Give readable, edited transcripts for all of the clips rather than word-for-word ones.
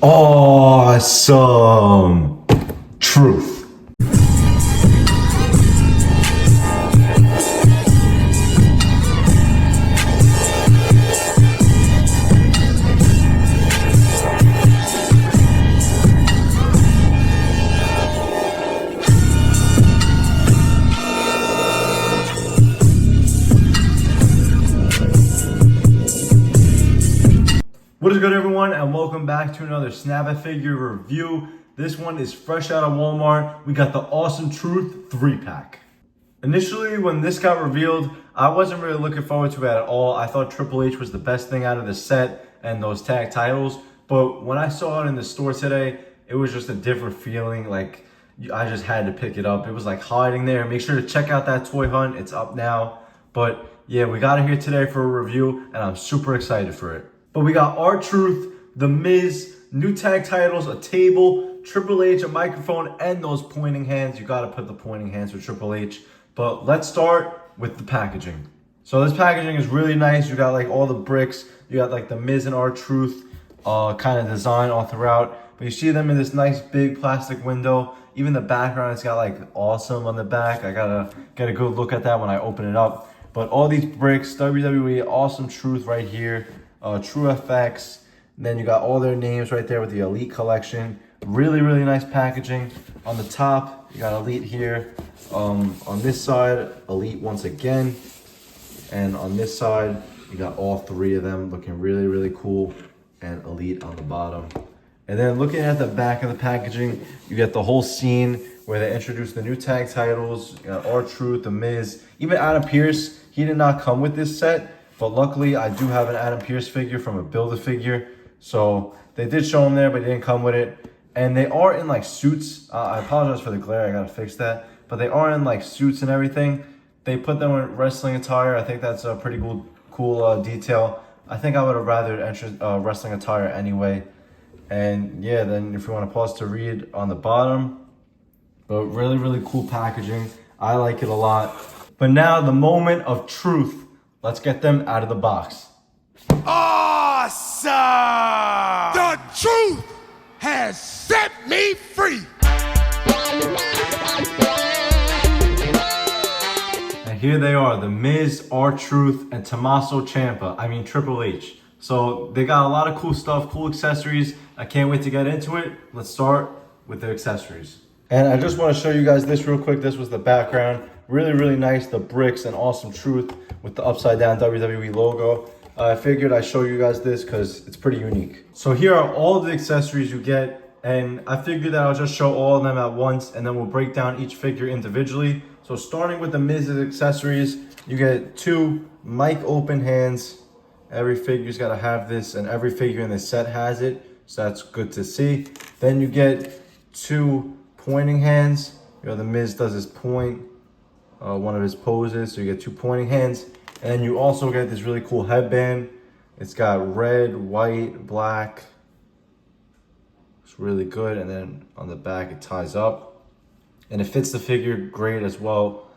Awesome truth. What is good, everyone, and welcome back to another Snap a Figure review. This one is fresh out of Walmart. We got the Awesome Truth 3-pack. Initially, when this got revealed, I wasn't really looking forward to it at all. I thought Triple H was the best thing out of the set and those tag titles. But when I saw it in the store today, it was just a different feeling. Like, I just had to pick it up. It was like hiding there. Make sure to check out that toy hunt. It's up now. But yeah, we got it here today for a review, and I'm super excited for it. But we got R-Truth, The Miz, new tag titles, a table, Triple H, a microphone, and those pointing hands. You gotta put the pointing hands for Triple H. But let's start with the packaging. So this packaging is really nice. You got like all the bricks. You got like the Miz and R-Truth kind of design all throughout. But you see them in this nice big plastic window. Even the background, it's got like awesome on the back. I gotta get a good look at that when I open it up. But all these bricks, WWE, Awesome Truth right here. TrueFX, and then you got all their names right there with the Elite collection. Really, really nice packaging. On the top, you got Elite here. On this side, Elite once again. And on this side, you got all three of them looking really, really cool. And Elite on the bottom. And then looking at the back of the packaging, you get the whole scene where they introduce the new tag titles. You got R-Truth, The Miz, even Adam Pearce. He did not come with this set. But luckily, I do have an Adam Pearce figure from a Build-A-Figure. So they did show him there, but he didn't come with it. And they are in like suits. I apologize for the glare, I gotta fix that. But they are in like suits and everything. They put them in wrestling attire. I think that's a pretty cool detail. I think I would have rather entered wrestling attire anyway. And yeah, then if you want to pause to read on the bottom. But really, really cool packaging. I like it a lot. But now the moment of truth. Let's get them out of the box. Awesome! The truth has set me free. And here they are, the Miz, R-Truth, and Tommaso Ciampa. I mean Triple H. So they got a lot of cool stuff, cool accessories. I can't wait to get into it. Let's start with the accessories. And I just want to show you guys this real quick. This was the background. Really, really nice. The bricks and Awesome Truth with the upside down WWE logo. I figured I'd show you guys this because it's pretty unique. So here are all of the accessories you get. And I figured that I'll just show all of them at once and then we'll break down each figure individually. So starting with the Miz's accessories, you get two mic open hands. Every figure's got to have this and every figure in the set has it. So that's good to see. Then you get two pointing hands. You know, the Miz does his point. One of his poses, so you get two pointing hands, and then you also get this really cool headband. It's got red, white, black. It's really good, and then on the back it ties up, and it fits the figure great as well.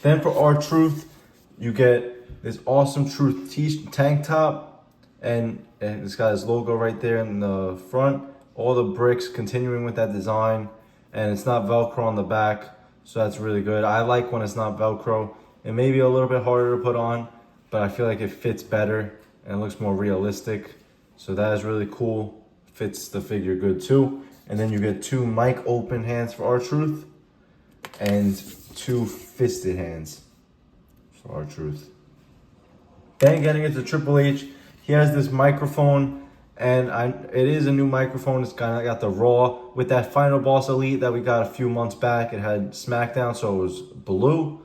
Then for R-Truth, you get this Awesome Truth tank top, and it's got his logo right there in the front. All the bricks continuing with that design, and it's not Velcro on the back. So that's really good. I like when it's not Velcro. It may be a little bit harder to put on, but I feel like it fits better and it looks more realistic. So that is really cool. Fits the figure good too. And then you get two mic open hands for R-Truth and two fisted hands for R-Truth. Then getting into Triple H, he has this microphone. And it is a new microphone. It's kind of got the Raw with that Final Boss Elite that we got a few months back. It had SmackDown, so it was blue,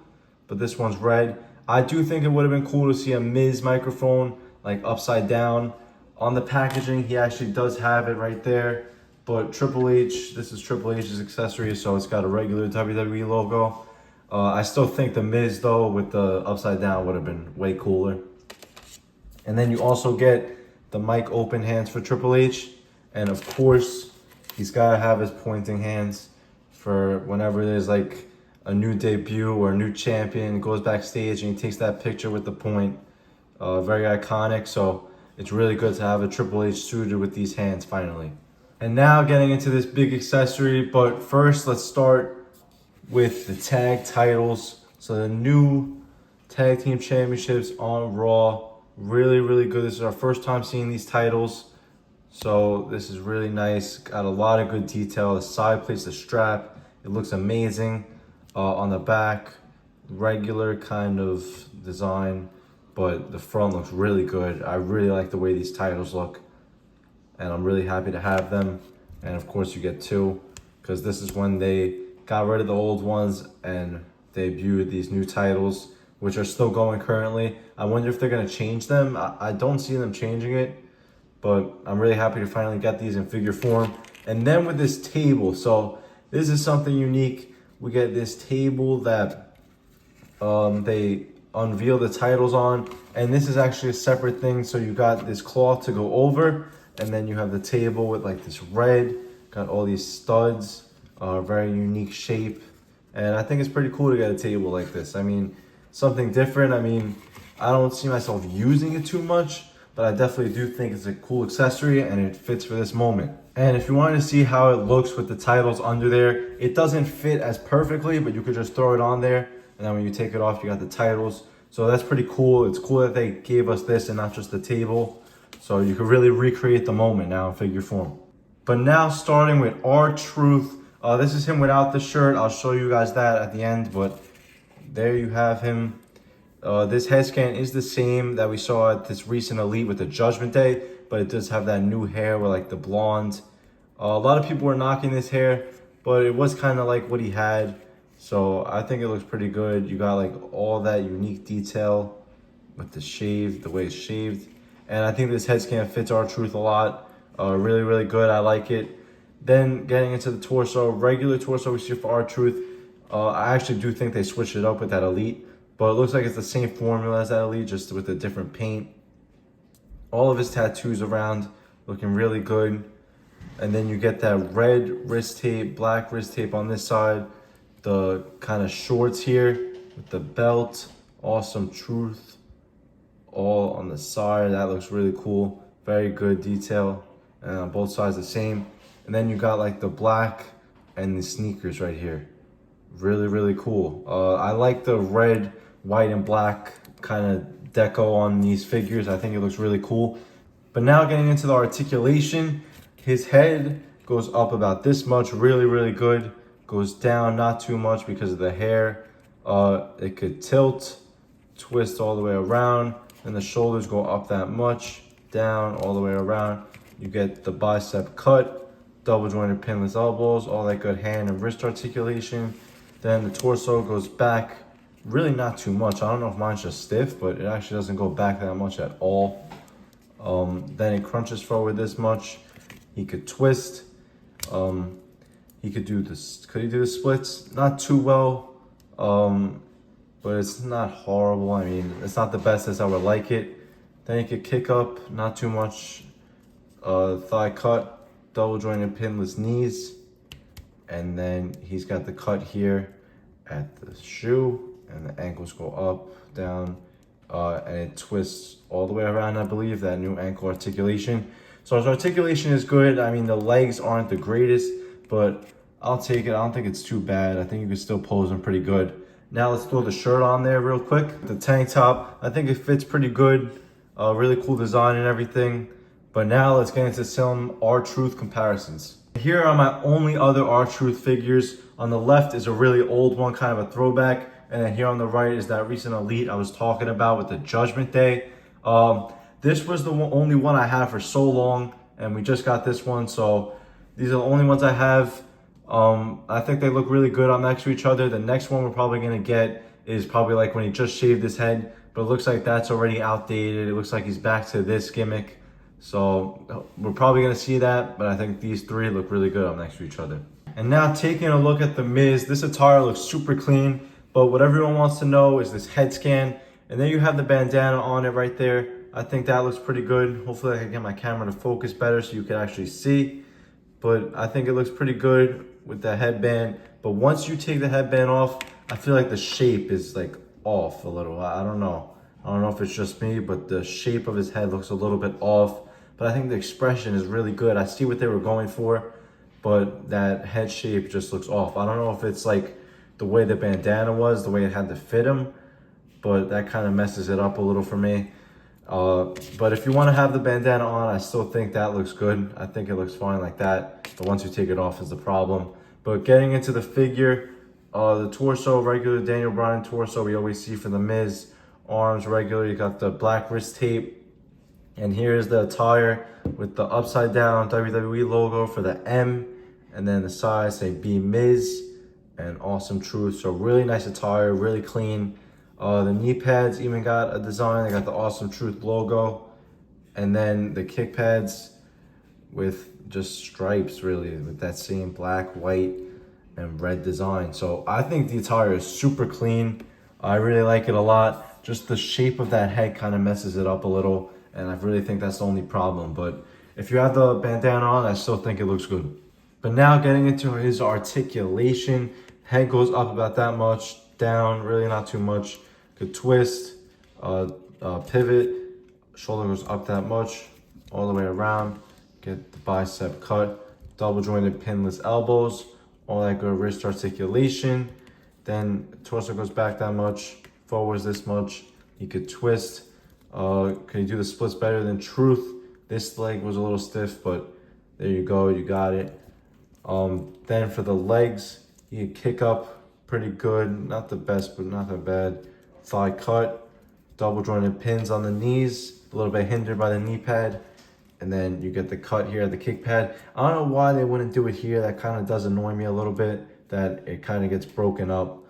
but this one's red. I do think it would have been cool to see a Miz microphone like upside down. On the packaging, he actually does have it right there. But Triple H, this is Triple H's accessory, so it's got a regular WWE logo. I still think the Miz, though, with the upside down would have been way cooler. And then you also get the mic open hands for Triple H, and of course he's got to have his pointing hands for whenever there's like a new debut or a new champion goes backstage and he takes that picture with the point. Very iconic, so it's really good to have a Triple H suited with these hands finally. And now getting into this big accessory, but first let's start with the tag titles. So the new tag team championships on Raw, really good. This is our first time seeing these titles, so this is really nice. Got a lot of good detail. The side plates, the strap, it looks amazing. On the back, regular kind of design, but the front looks really good. I really like the way these titles look, and I'm really happy to have them. And of course you get two, because this is when they got rid of the old ones and debuted these new titles, which are still going currently. I wonder if they're gonna change them. I don't see them changing it, but I'm really happy to finally get these in figure form. And then with this table, so this is something unique. We get this table that they unveil the titles on, and this is actually a separate thing. So you got this cloth to go over, and then you have the table with like this red, got all these studs, very unique shape. And I think it's pretty cool to get a table like this. I mean, something different. I mean, I don't see myself using it too much, but I definitely do think it's a cool accessory and it fits for this moment. And if you wanted to see how it looks with the titles under there, it doesn't fit as perfectly, but you could just throw it on there. And then when you take it off, you got the titles. So that's pretty cool. It's cool that they gave us this and not just the table. So you could really recreate the moment now in figure form. But now starting with R-Truth. This is him without the shirt. I'll show you guys that at the end, but there you have him. This head scan is the same that we saw at this recent Elite with the Judgment Day, but it does have that new hair with like the blonde. A lot of people were knocking this hair, but it was kind of like what he had. So I think it looks pretty good. You got like all that unique detail with the shave, the way it's shaved. And I think this head scan fits R-Truth a lot. Really good. I like it. Then getting into the torso, regular torso we see for R-Truth. I actually do think they switched it up with that Elite, but it looks like it's the same formula as that Elite, just with a different paint. All of his tattoos around, looking really good. And then you get that red wrist tape, black wrist tape on this side, the kind of shorts here with the belt, awesome Truth, all on the side. That looks really cool. Very good detail. And on both sides the same. And then you got like the black and the sneakers right here. Really cool. I like the red, white, and black kind of deco on these figures. I think it looks really cool. But now getting into the articulation, his head goes up about this much, really good. Goes down not too much because of the hair. It could tilt, twist all the way around, and the shoulders go up that much, down all the way around. You get the bicep cut, double jointed pinless elbows, all that good hand and wrist articulation. Then the torso goes back, really not too much. I don't know if mine's just stiff, but it actually doesn't go back that much at all. Then it crunches forward this much. He could twist. He could do this. Could he do the splits? Not too well, but it's not horrible. I mean, it's not the best as I would like it. Then he could kick up, not too much. Thigh cut, double jointed pinless knees. And then he's got the cut here at the shoe, and the ankles go up, down, and it twists all the way around, I believe, that new ankle articulation. So his articulation is good. I mean, the legs aren't the greatest, but I'll take it. I don't think it's too bad. I think you can still pose them pretty good. Now let's throw the shirt on there real quick. The tank top, I think it fits pretty good. Really cool design and everything. But now let's get into some R-Truth comparisons. Here are my only other R-Truth figures. On the left is a really old one, kind of a throwback. And then here on the right is that recent Elite I was talking about with the Judgment Day. This was the only one I had for so long, and we just got this one. So these are the only ones I have. I think they look really good on next to each other. The next one we're probably gonna get is probably like when he just shaved his head, but it looks like that's already outdated. It looks like he's back to this gimmick. So we're probably gonna see that, but I think these three look really good on next to each other. And now taking a look at the Miz, this attire looks super clean, but what everyone wants to know is this head scan. And then you have the bandana on it right there. I think that looks pretty good. Hopefully I can get my camera to focus better so you can actually see. But I think it looks pretty good with the headband. But once you take the headband off, I feel like the shape is like off a little. I don't know. I don't know if it's just me, but the shape of his head looks a little bit off. but I think the expression is really good. I see what they were going for, but that head shape just looks off. I don't know if it's like the way the bandana was, the way it had to fit him, but that kind of messes it up a little for me. But if you want to have the bandana on, I still think that looks good. I think it looks fine like that. But once you take it off is the problem. But getting into the figure, the torso, regular Daniel Bryan torso we always see for the Miz. Arms regular, you got the black wrist tape. And here's the attire with the upside down WWE logo for the M. And then the side say Be Miz and Awesome Truth. So really nice attire, really clean. The knee pads even got a design. They got the Awesome Truth logo. And then the kick pads with just stripes really, with that same black, white, and red design. So I think the attire is super clean. I really like it a lot. Just the shape of that head kind of messes it up a little. And I really think that's the only problem. But if you have the bandana on, I still think it looks good. But now getting into his articulation. Head goes up about that much, down, really not too much. Good twist, pivot, shoulder goes up that much, all the way around. Get the bicep cut, double jointed pinless elbows, all that good wrist articulation. Then torso goes back that much, forwards this much. You could twist. Can you do the splits better than Truth? This leg was a little stiff, but there you go, you got it. Then for the legs, you can kick up pretty good. Not the best, but not that bad. Thigh cut, double jointed pins on the knees, a little bit hindered by the knee pad. And then you get the cut here at the kick pad. I don't know why they wouldn't do it here. That kind of does annoy me a little bit, that it kind of gets broken up.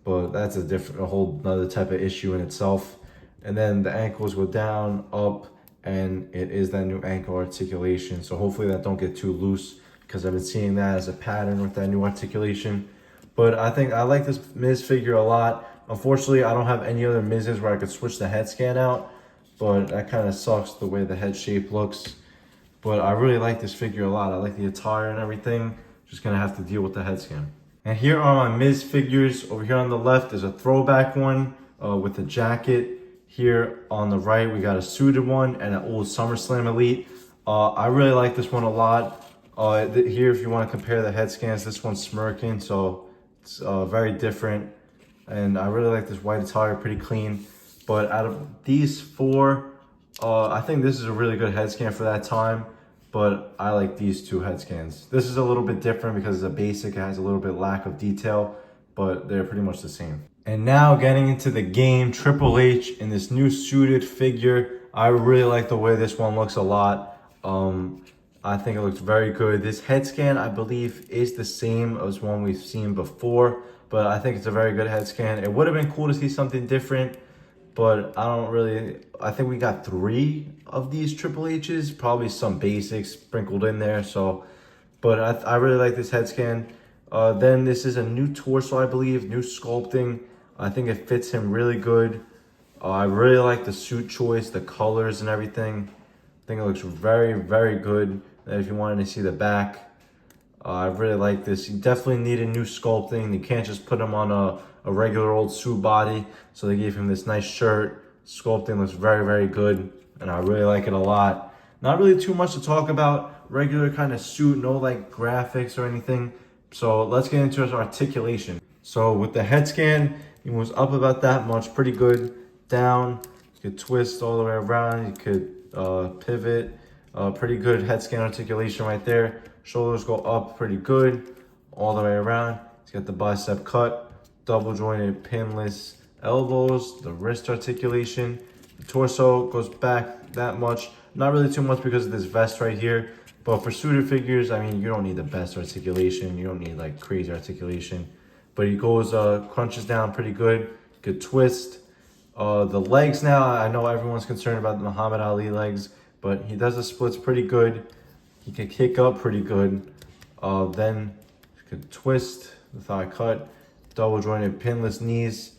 But that's a whole other type of issue in itself. And then the ankles go down, up, and it is that new ankle articulation. So hopefully that don't get too loose, because I've been seeing that as a pattern with that new articulation. But I think I like this Miz figure a lot. Unfortunately, I don't have any other Miz's where I could switch the head scan out, but that kind of sucks the way the head shape looks. But I really like this figure a lot. I like the attire and everything. Just gonna have to deal with the head scan. And here are my Miz figures. Over here on the left is a throwback one with a jacket. Here on the right, we got a suited one and an old SummerSlam Elite. I really like this one a lot. Here, if you want to compare the head scans, this one's smirking, so it's very different. And I really like this white attire, pretty clean. But out of these four, I think this is a really good head scan for that time. But I like these two head scans. This is a little bit different because it's a basic. It has a little bit lack of detail, but they're pretty much the same. And now getting into the game, Triple H in this new suited figure. I really like the way this one looks a lot. I think it looks very good. This head scan, I believe, is the same as one we've seen before, but I think it's a very good head scan. It would have been cool to see something different, but I think we got 3 of these Triple H's, probably some basics sprinkled in there. So, but I really like this head scan. Then this is a new torso, I believe, new sculpting. I think it fits him really good. I really like the suit choice, the colors and everything. I think it looks very, very good. And if you wanted to see the back, I really like this. You definitely need a new sculpting. You can't just put him on a regular old suit body. So they gave him this nice shirt. Sculpting looks very, very good. And I really like it a lot. Not really too much to talk about. Regular kind of suit, no like graphics or anything. So let's get into his articulation. So with the head scan, he moves up about that much, pretty good. Down, you could twist all the way around. You could pivot. Pretty good head scan articulation right there. Shoulders go up pretty good, all the way around. He's got the bicep cut, double jointed pinless elbows, the wrist articulation. The torso goes back that much. Not really too much because of this vest right here. But for suited figures, I mean, you don't need the best articulation. You don't need like crazy articulation. But he goes, crunches down pretty good. Good twist. The legs now, I know everyone's concerned about the Muhammad Ali legs, but he does the splits pretty good. He can kick up pretty good. Then he could twist, the thigh cut, double jointed pinless knees.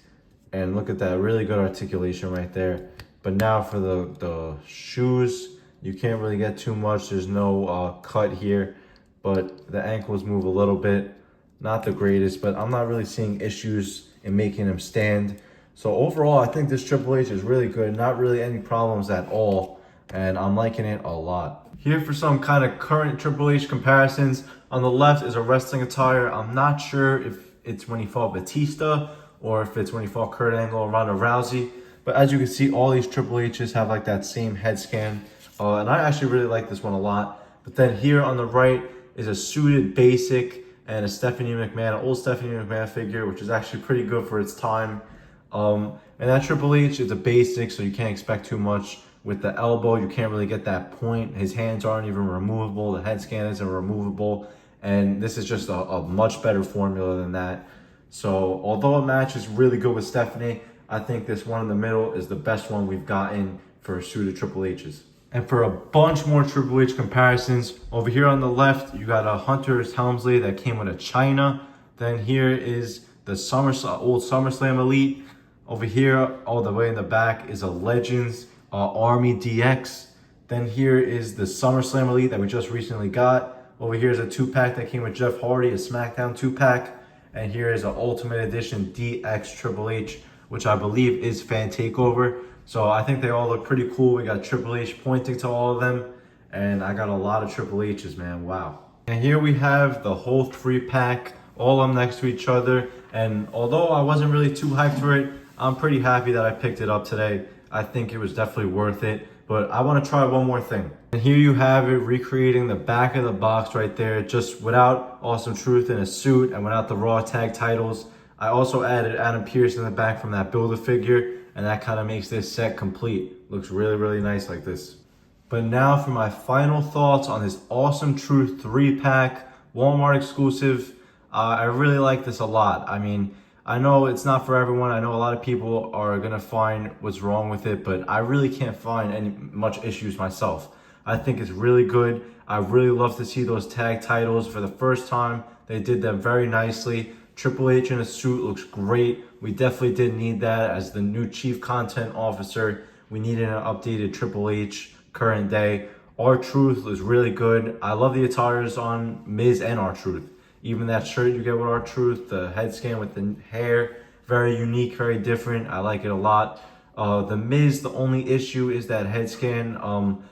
And look at that, really good articulation right there. But now for the shoes, you can't really get too much. There's no cut here, but the ankles move a little bit. Not the greatest, but I'm not really seeing issues in making him stand. So overall, I think this Triple H is really good. Not really any problems at all. and I'm liking it a lot. Here for some kind of current Triple H comparisons. On the left is a wrestling attire. I'm not sure if it's when he fought Batista or if it's when he fought Kurt Angle or Ronda Rousey. But as you can see, all these Triple H's have like that same head scan. And I actually really like this one a lot. But then here on the right is a suited basic and a Stephanie McMahon, an old Stephanie McMahon figure, which is actually pretty good for its time. And that Triple H is a basic, so you can't expect too much. With the elbow, you can't really get that point. His hands aren't even removable. The head scan isn't removable. And this is just a much better formula than that. So although a match is really good with Stephanie, I think this one in the middle is the best one we've gotten for suited Triple H's. And for a bunch more Triple H comparisons, over here on the left, you got a Hunter's Helmsley that came with a China. Then here is the old SummerSlam Elite. Over here, all the way in the back, is a Legends Army DX. Then here is the SummerSlam Elite that we just recently got. Over here is a 2-pack that came with Jeff Hardy, a SmackDown 2-pack. And here is an Ultimate Edition DX Triple H, which I believe is Fan Takeover. So I think they all look pretty cool. We got Triple H pointing to all of them. And I got a lot of Triple H's, man. Wow. And here we have the whole 3-pack, all of them next to each other. And although I wasn't really too hyped for it, I'm pretty happy that I picked it up today. I think it was definitely worth it. But I want to try one more thing. And here you have it, recreating the back of the box right there, just without Awesome Truth in a suit and without the Raw tag titles. I also added Adam Pearce in the back from that Build-A-Figure, and that kind of makes this set complete. Looks really, really nice like this. But now for my final thoughts on this Awesome Truth 3-pack, Walmart exclusive. I really like this a lot. I mean, I know it's not for everyone. I know a lot of people are gonna find what's wrong with it, but I really can't find any much issues myself. I think it's really good. I really love to see those tag titles for the first time. They did them very nicely. Triple H in a suit looks great. We definitely did need that as the new chief content officer. We needed an updated Triple H current day. R-Truth is really good. I love the attires on Miz and R-Truth. Even that shirt you get with R-Truth, the head scan with the hair, very unique, very different. I like it a lot. The Miz, the only issue is that head scan.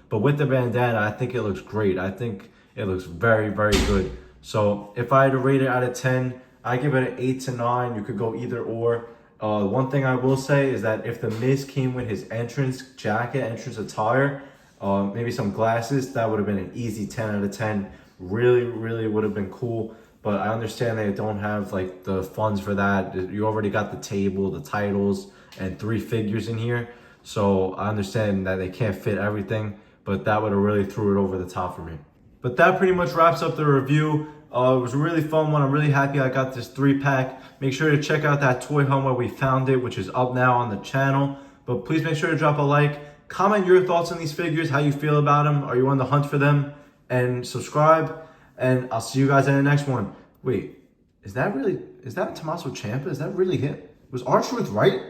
But with the bandana, I think it looks great. I think it looks very, very good. So if I had to rate it out of 10, I give it an 8 to 9. You could go either or. One thing I will say is that if the Miz came with his entrance jacket, entrance attire, maybe some glasses, that would have been an easy 10 out of 10. Really, really would have been cool. But I understand they don't have like the funds for that. You already got the table, the titles, and 3 figures in here. So I understand that they can't fit everything, but that would have really threw it over the top for me. But that pretty much wraps up the review. It was a really fun one. I'm really happy I got this 3-pack. Make sure to check out that toy hunt where we found it, which is up now on the channel. But please make sure to drop a like. Comment your thoughts on these figures, how you feel about them. Are you on the hunt for them? And subscribe. And I'll see you guys in the next one. Wait, is that Tommaso Ciampa? Is that really him? Was R-Truth right?